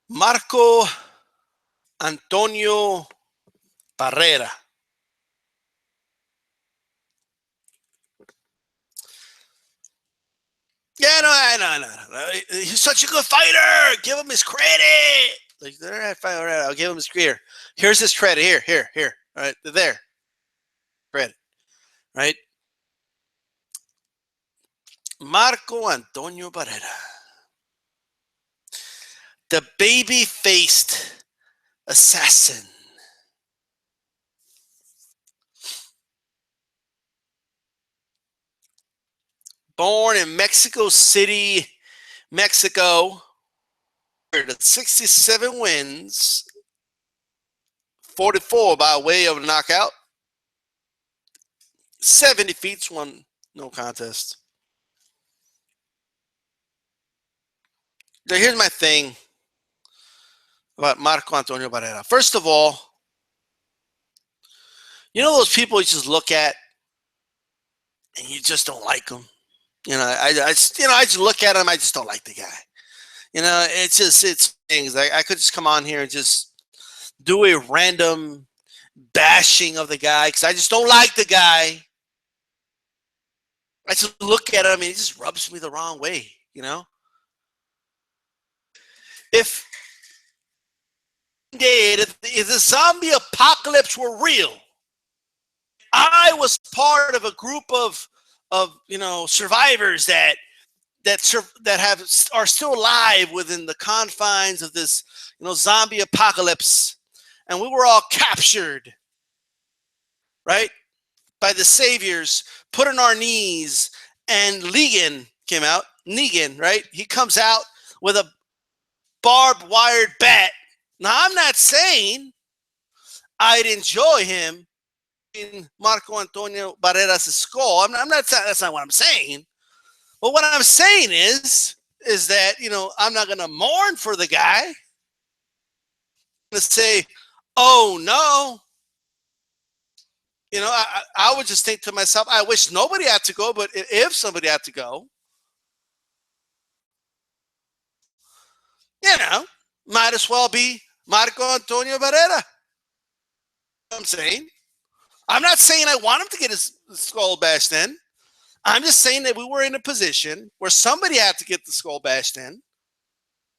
Marco Antonio Barrera. Yeah, no. He's such a good fighter. Give him his credit. Like, all right, fine, all right, I'll give him his credit. Here's his credit. Here. All right, there. Credit. Right? Marco Antonio Barrera. The baby-faced assassin. Born in Mexico City, Mexico. 67 wins, 44 by way of knockout, 7 defeats, 1 no contest. Now, here's my thing about Marco Antonio Barrera. First of all, you know those people you just look at and you just don't like them. I just look at him. I just don't like the guy. It's things. I could just come on here and just do a random bashing of the guy because I just don't like the guy. I just look at him and he just rubs me the wrong way. If the zombie apocalypse were real, I was part of a group of survivors that are still alive within the confines of this zombie apocalypse, and we were all captured, right, by the saviors, put on our knees, and Negan, right? He comes out with a barbed wired bat. Now, I'm not saying I'd enjoy him in Marco Antonio Barrera's skull. I'm not. That's not what I'm saying. But what I'm saying is that I'm not going to mourn for the guy. I'm going to say, oh no. I would just think to myself, I wish nobody had to go, but if somebody had to go, might as well be Marco Antonio Barrera. I'm saying. I'm not saying I want him to get his skull bashed in. I'm just saying that we were in a position where somebody had to get the skull bashed in.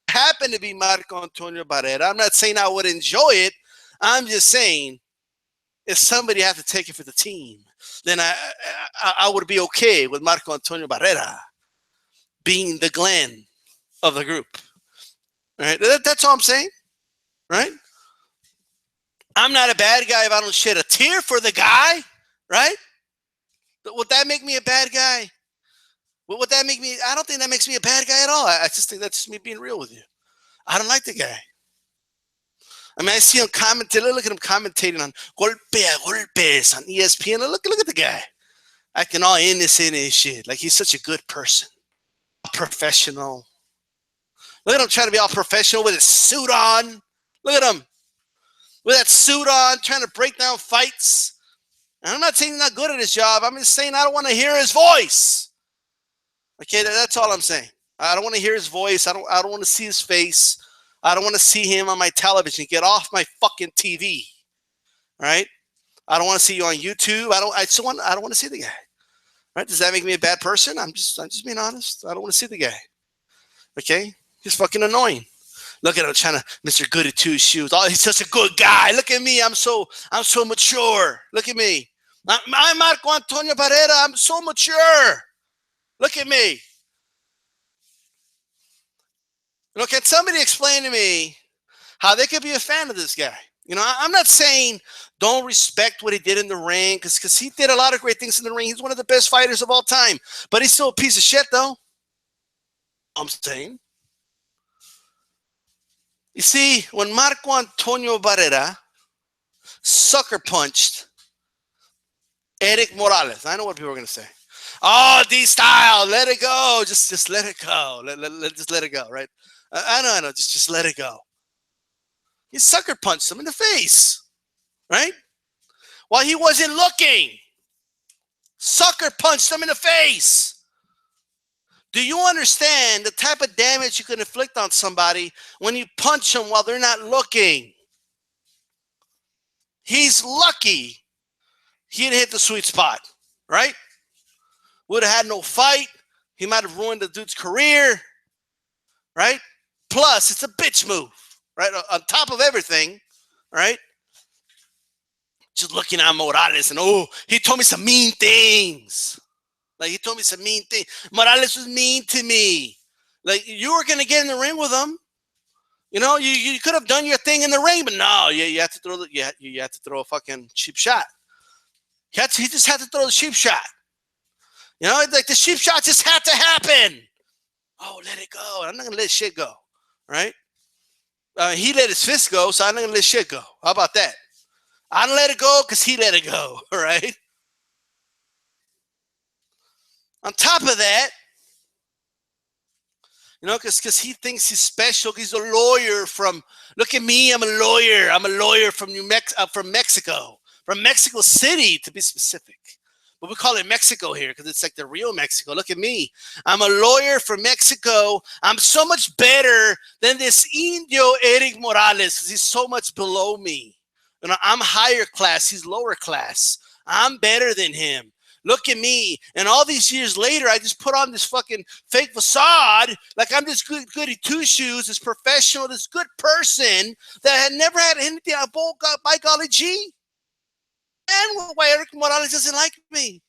It happened to be Marco Antonio Barrera. I'm not saying I would enjoy it. I'm just saying if somebody had to take it for the team, then I would be okay with Marco Antonio Barrera being the Glenn of the group. Right? That's all I'm saying. Right? I'm not a bad guy if I don't shed a tear for the guy. Right? Would that make me a bad guy? Would that make me? I don't think that makes me a bad guy at all. I just think that's just me being real with you. I don't like the guy. I mean, I see him commentating. Look at him commentating on golpes on ESPN. Look at the guy acting all innocent and shit. Like he's such a good person, professional. Look at him trying to be all professional with his suit on. Look at him with that suit on, trying to break down fights. And I'm not saying he's not good at his job. I'm just saying I don't want to hear his voice. Okay, that's all I'm saying. I don't want to hear his voice. I don't want to see his face. I don't want to see him on my television. Get off my fucking TV. Right? I don't want to see you on YouTube. I don't want to see the guy. Right? Does that make me a bad person? I'm just being honest. I don't want to see the guy. Okay? He's fucking annoying. Look at him trying to Mr. Goody Two Shoes. Oh, he's such a good guy. Look at me. I'm so mature. Look at me. I'm Marco Antonio Barrera. I'm so mature. Look at me. Can somebody explain to me how they could be a fan of this guy? I'm not saying don't respect what he did in the ring because he did a lot of great things in the ring. He's one of the best fighters of all time. But he's still a piece of shit, though. I'm saying. You see, when Marco Antonio Barrera sucker punched Eric Morales, I know what people are going to say. Oh, DStyle, let it go. Just let it go. Just let it go, right? I know. Just let it go. He sucker punched him in the face, right? While he wasn't looking. Sucker punched him in the face. Do you understand the type of damage you can inflict on somebody when you punch them while they're not looking? He's lucky he didn't hit the sweet spot, right? Would have had no fight. He might have ruined the dude's career, right? Plus, it's a bitch move, right? On top of everything, right? Just looking at Morales and, oh, he told me some mean things. Like, he told me some mean things. Morales was mean to me. Like, you were going to get in the ring with him. You know, you could have done your thing in the ring, but no, you have to throw you have to throw a fucking cheap shot. He just had to throw the cheap shot. You know, like the cheap shot just had to happen. Oh, let it go. I'm not going to let shit go, right? He let his fist go, so I'm not going to let shit go. How about that? I don't let it go because he let it go, right? On top of that, you know, because he thinks he's special. He's a lawyer from, look at me, I'm a lawyer. I'm a lawyer from from Mexico, from Mexico City, to be specific. But we call it Mexico here because it's like the real Mexico. Look at me. I'm a lawyer from Mexico. I'm so much better than this Indio Eric Morales because he's so much below me. You know, I'm higher class. He's lower class. I'm better than him. Look at me. And all these years later, I just put on this fucking fake facade like I'm this goody two-shoes, this professional, this good person that had never had anything by golly gee. And why Eric Morales doesn't like me.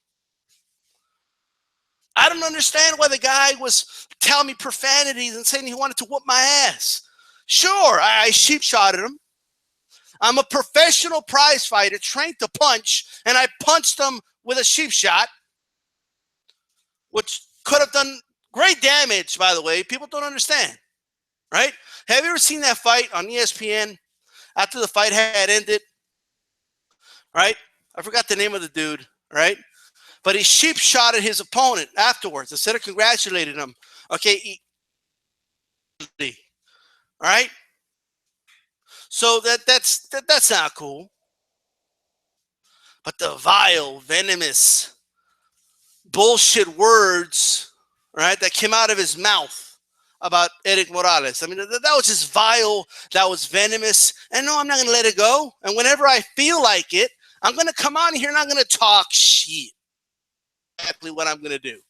I don't understand why the guy was telling me profanities and saying he wanted to whoop my ass. Sure, I sheep-shotted him. I'm a professional prize fighter trained to punch, and I punched him with a sheep shot, which could have done great damage, by the way. People don't understand, right? Have you ever seen that fight on ESPN after the fight had ended, right? I forgot the name of the dude, right? But he sheep shotted his opponent afterwards instead of congratulating him. Okay, all right? So that's not cool. But the vile, venomous, bullshit words, right, that came out of his mouth about Eric Morales. I mean, that was just vile. That was venomous. And no, I'm not going to let it go. And whenever I feel like it, I'm going to come on here and I'm going to talk shit. Exactly what I'm going to do,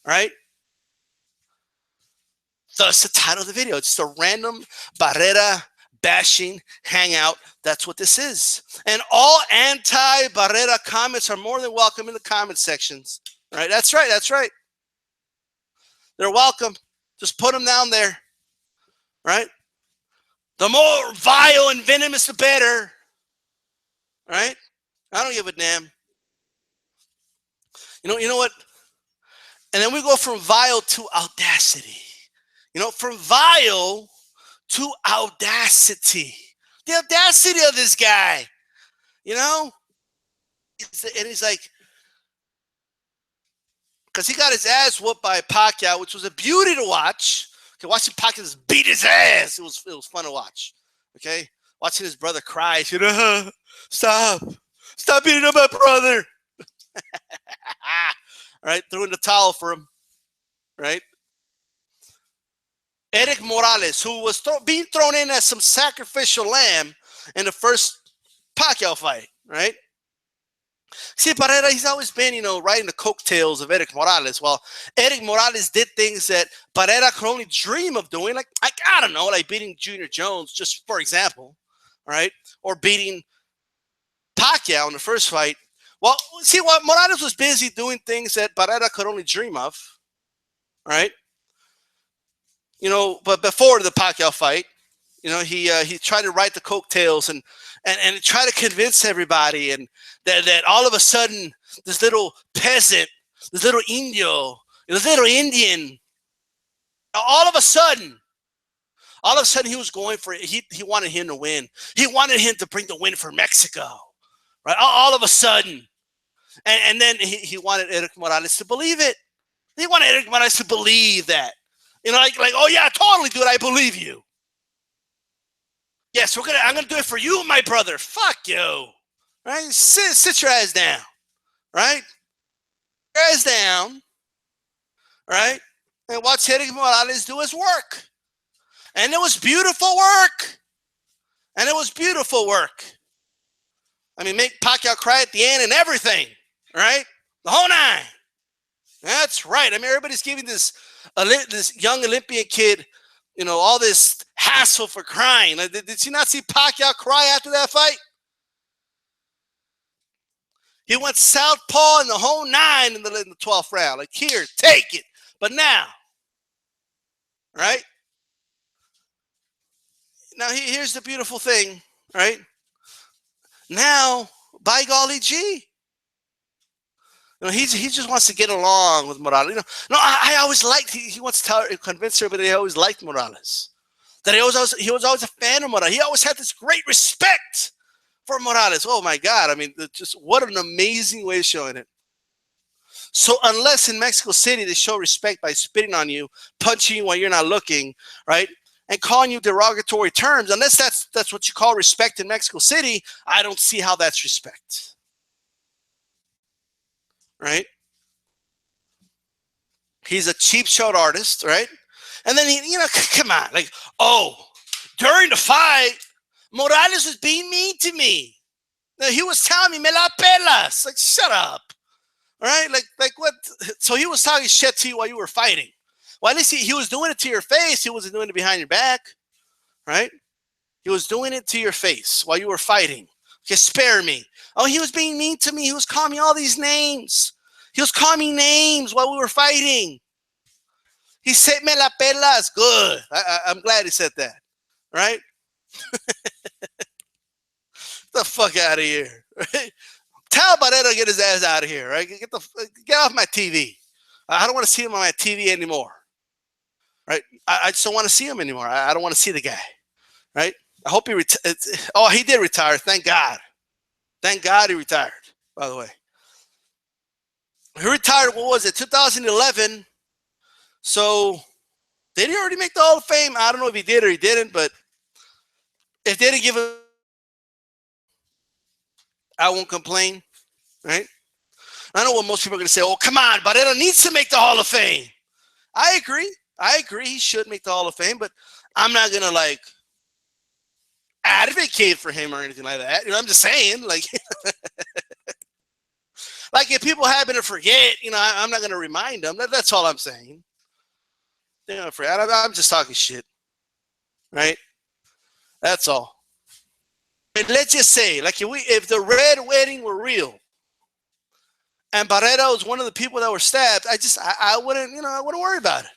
right? Thus the title of the video. It's just a random Barrera Bashing hangout. That's what this is. And all anti-Barrera comments are more than welcome in the comment sections. Right? That's right. That's right. They're welcome. Just put them down there. Right? The more vile and venomous, the better. Right? I don't give a damn. You know what? And then we go from vile to audacity. You know, from vile to audacity. The audacity of this guy. You know? And he's like, because he got his ass whooped by Pacquiao, which was a beauty to watch. Okay, watching Pacquiao just beat his ass. It was fun to watch. Okay? Watching his brother cry. You know, stop beating up my brother. All right, threw in the towel for him. Right? Eric Morales, who was being thrown in as some sacrificial lamb in the first Pacquiao fight, right? See, Barrera, he's always been, you know, riding the coattails of Eric Morales. Well, Eric Morales did things that Barrera could only dream of doing, like I don't know, like beating Junior Jones, just for example, right? Or beating Pacquiao in the first fight. Well, see, what Morales was busy doing things that Barrera could only dream of, right? You know, but before the Pacquiao fight, you know, he tried to ride the coattails and try to convince everybody, and that all of a sudden this little peasant, this little Indio, this little Indian, all of a sudden he was going for it. He wanted him to win. He wanted him to bring the win for Mexico, right? All of a sudden, and then he wanted Eric Morales to believe it. He wanted Eric Morales to believe that, you know, like oh yeah, totally, dude, I believe you. Yes, I'm gonna do it for you, my brother. Fuck you. Right? Sit your ass down. Right? Your ass down. Right? and watch Eddie Morales do his work. And it was beautiful work. And it was beautiful work. I mean, make Pacquiao cry at the end and everything, right? The whole nine. That's right. I mean, everybody's giving this young Olympian kid, all this hassle for crying. Did you not see Pacquiao cry after that fight? He went southpaw in the whole nine in the 12th round. Like, here, take it. But now, right? Now, here's the beautiful thing, right? Now, by golly gee, he just wants to get along with Morales. I always liked. He wants to convince everybody he always liked Morales. That he was always a fan of Morales. He always had this great respect for Morales. Oh my God! I mean, just what an amazing way of showing it. So unless in Mexico City they show respect by spitting on you, punching you while you're not looking, right? And calling you derogatory terms, unless that's what you call respect in Mexico City, I don't see how that's respect. Right? He's a cheap shot artist, right? And then come on, like, during the fight, Morales was being mean to me. He was telling me, "Me la pelas." Like, shut up. All right? Like what? So he was talking shit to you while you were fighting. Well, at least he was doing it to your face. He wasn't doing it behind your back, right? He was doing it to your face while you were fighting. Okay, spare me. Oh, he was being mean to me. He was calling me all these names. He was calling me names while we were fighting. He said, "Me la pelas." Good. I'm glad he said that, right? The fuck out of here, right? Tell Barrera to get his ass out of here, right? Get off my TV. I don't want to see him on my TV anymore. Right? I just don't want to see him anymore. I don't want to see the guy. Right? I hope he retired. Oh, he did retire. Thank God. Thank God he retired, by the way. He retired, what was it, 2011. So, did he already make the Hall of Fame? I don't know if he did or he didn't, but if they didn't give him, I won't complain. Right? I know what most people are going to say. Oh, come on, Barrera needs to make the Hall of Fame. I agree. He should make the Hall of Fame, but I'm not going to, advocate for him or anything like that. I'm just saying, like if people happen to forget, I'm not going to remind them. That's all I'm saying. I'm just talking shit. Right? That's all. And let's just say, if the Red Wedding were real, and Barrera was one of the people that were stabbed, I wouldn't, I wouldn't worry about it.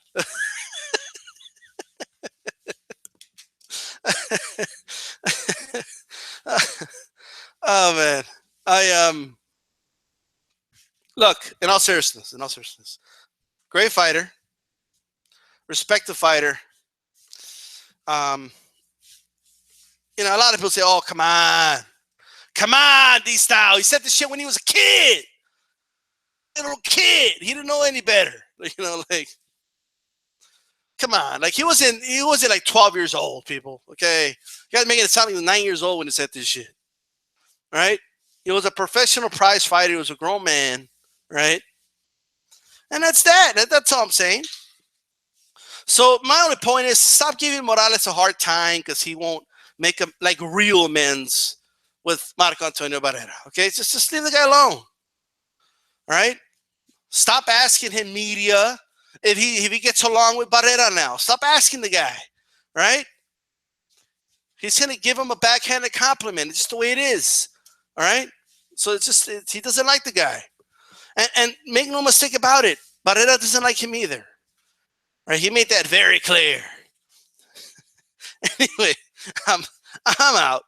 Oh man, look, in all seriousness, great fighter, respect the fighter. A lot of people say, "Oh, come on, DStyle. He said this shit when he was a kid." Little kid, he didn't know any better. Come on, he wasn't like 12 years old, people. Okay, you guys making it sound like he was 9 years old when he said this shit, right? He was a professional prize fighter. He was a grown man, right? And that's that. That's all I'm saying. So my only point is, stop giving Morales a hard time because he won't make a real amends with Marco Antonio Barrera. Okay, just leave the guy alone. All right? Stop asking him media if he gets along with Barrera now. Stop asking the guy. Right? He's going to give him a backhanded compliment. It's just the way it is. All right? So he doesn't like the guy. And make no mistake about it, Barrera doesn't like him either. Right? He made that very clear. Anyway, I'm out.